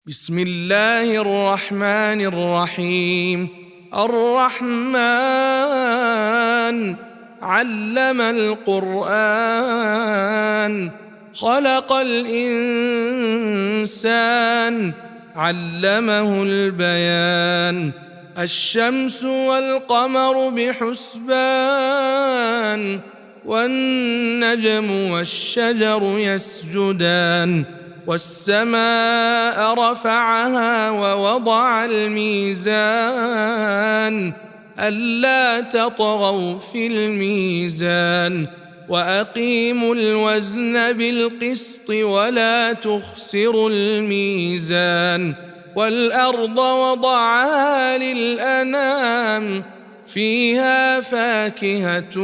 بسم الله الرحمن الرحيم. الرحمن علم القرآن، خلق الإنسان، علمه البيان. الشمس والقمر بحسبان، والنجم والشجر يسجدان. والسماء رفعها ووضع الميزان، ألا تطغوا في الميزان. وأقيموا الوزن بالقسط ولا تخسروا الميزان. والأرض وضعها للأنام، فيها فاكهة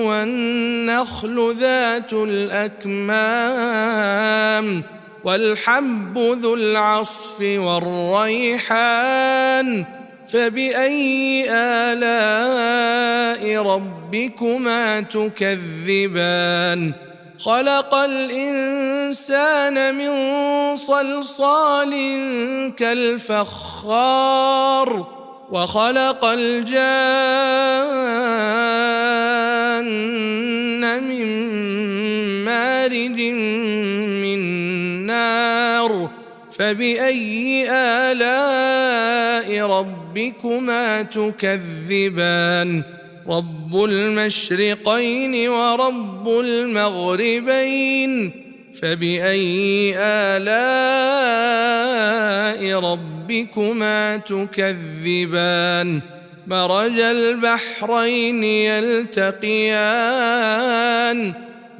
والنخل ذات الأكمام، والحب ذو العصف والريحان. فبأي آلاء ربكما تكذبان؟ خلق الإنسان من صلصال كالفخار، وخلق الجان من مارج من نار. فبأي آلاء ربكما تكذبان؟ رب المشرقين ورب المغربين. فبأي آلاء ربكما تكذبان؟ مرج البحرين يلتقيان،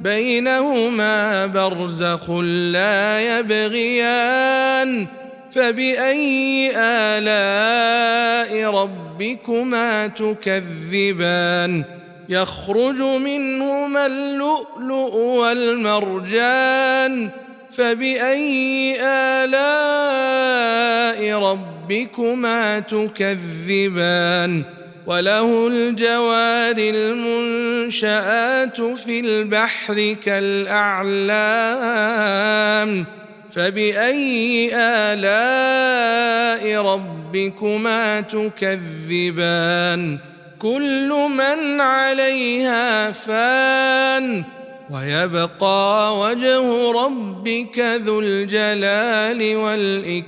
بينهما برزخ لا يبغيان. فبأي آلاء ربكما تكذبان؟ يخرج منهما اللؤلؤ والمرجان. فبأي آلاء ربكما تكذبان؟ وله الجوار المنشآت في البحر كالأعلام. فبأي آلاء ربكما تكذبان؟ كل من عليها فان، ويبقى وجه ربك ذو الجلال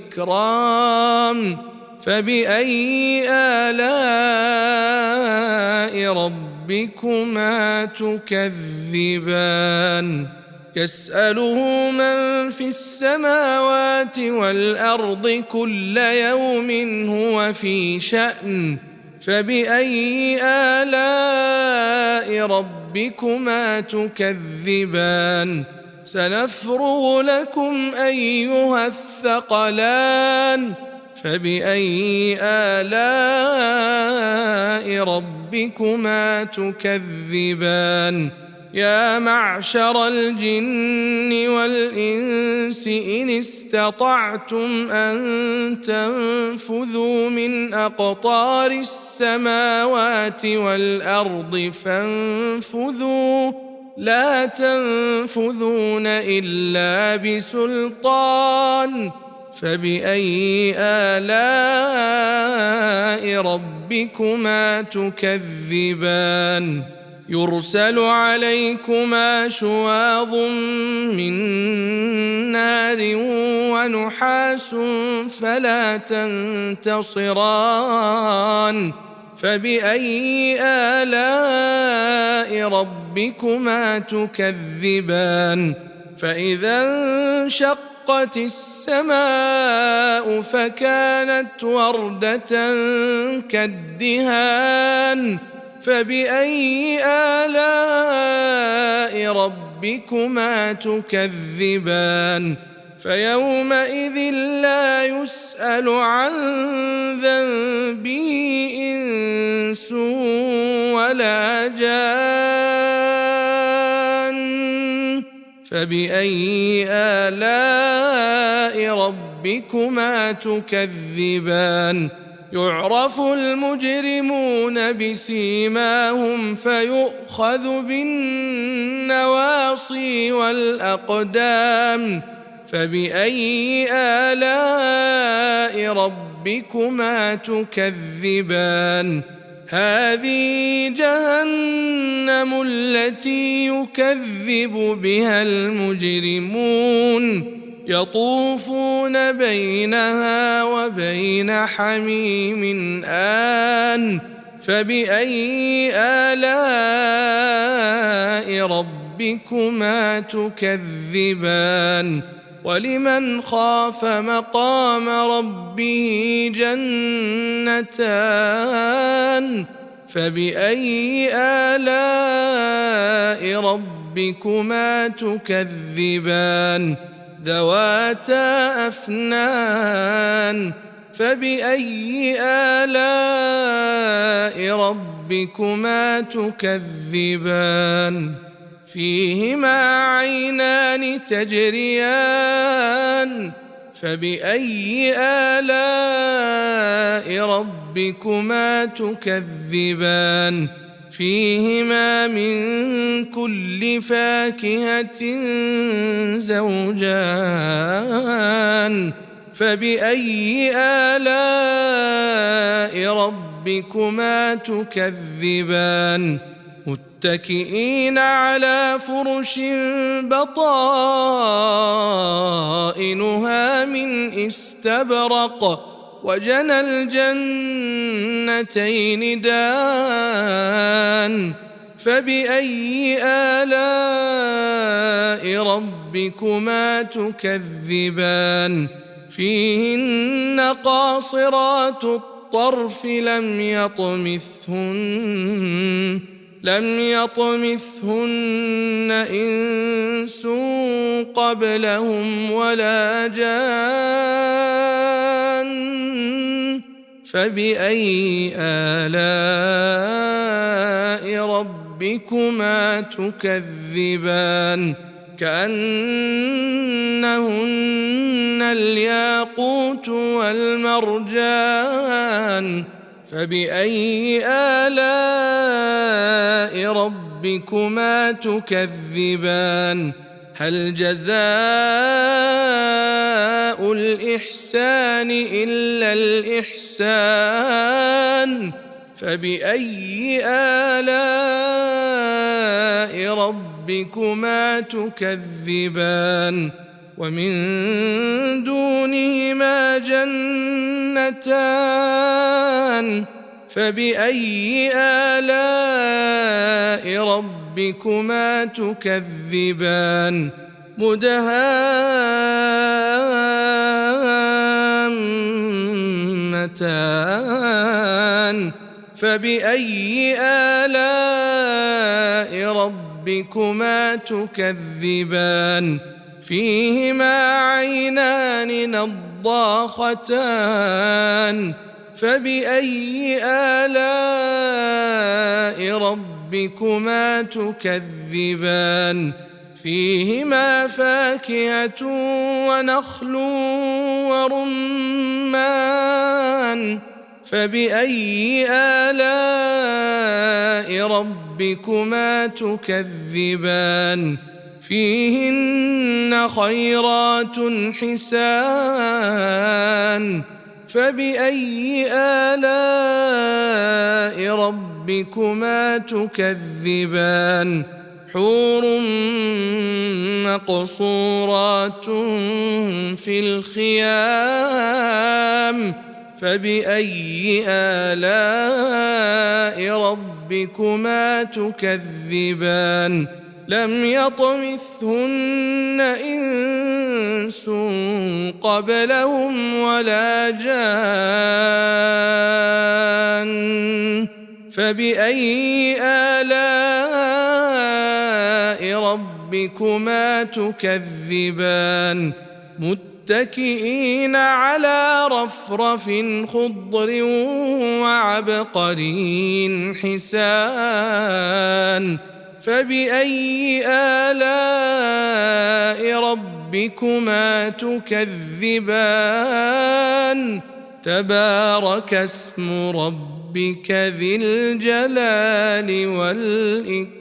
والإكرام. فبأي آلاء ربكما تكذبان؟ يسأله من في السماوات والأرض كل يوم هو في شأن. فبأي آلاء ربكما تكذبان؟ سنفرغ لكم أيها الثقلان. فبأي آلاء ربكما تكذبان؟ يا معشر الجن والإنس إن استطعتم أن تنفذوا من أقطار السماوات والأرض فانفذوا، لا تنفذون إلا بسلطان. فبأي آلاء ربكما تكذبان؟ يرسل عليكما شواظ من نار ونحاس فلا تنتصران. فبأي آلاء ربكما تكذبان؟ فإذا انشقت السماء فكانت وردة كالدهان. فبأي آلاء ربكما تكذبان؟ فيومئذ لا يسأل عن ذنبه إنس ولا جان. فبأي آلاء ربكما تكذبان؟ يعرف المجرمون بسيماهم فيؤخذ بالنواصي والأقدام. فبأي آلاء ربكما تكذبان هذه جهنم التي يكذب بها المجرمون يطوفون بينها وبين حميم آن فبأي آلاء ربكما تكذبان ولمن خاف مقام ربه جنتان فبأي آلاء ربكما تكذبان ذواتا أفنان فبأي آلاء ربكما تكذبان فيهما عينان تجريان فبأي آلاء ربكما تكذبان فيهما من كل فاكهة زوجان فبأي آلاء ربكما تكذبان متكئين على فرش بطائنها من استبرق وجنى الجنتين دان فبأي آلاء ربكما تكذبان فيهن قاصرات الطرف لم يطمثهن إنس قبلهم ولا جان فبأي آلاء ربكما تكذبان كأنهن الياقوت والمرجان فبأي آلاء ربكما تكذبان هل جزاء الإحسان إلا الإحسان فبأي آلاء ربكما تكذبان ومن دونهما جنتان فبأي آلاء ربكما تكذبان مدهامتان فبأي آلاء ربكما تكذبان فيهما عينان نضاختان فبأي آلاء ربكما تكذبان فيهما فاكهة ونخل ورمان فبأي آلاء ربكما تكذبان فيهن خيرات حسان فبأي آلاء ربكما تكذبان حور مقصورات في الخيام فبأي آلاء ربكما تكذبان لم يطمثهن إنس قبلهم ولا جان فبأي آلاء ربكما تكذبان متكئين على رفرف خضر وعبقري حسان فبأي آلاء ربكما تكذبان تبارك اسم ربك ذي الجلال والإكرام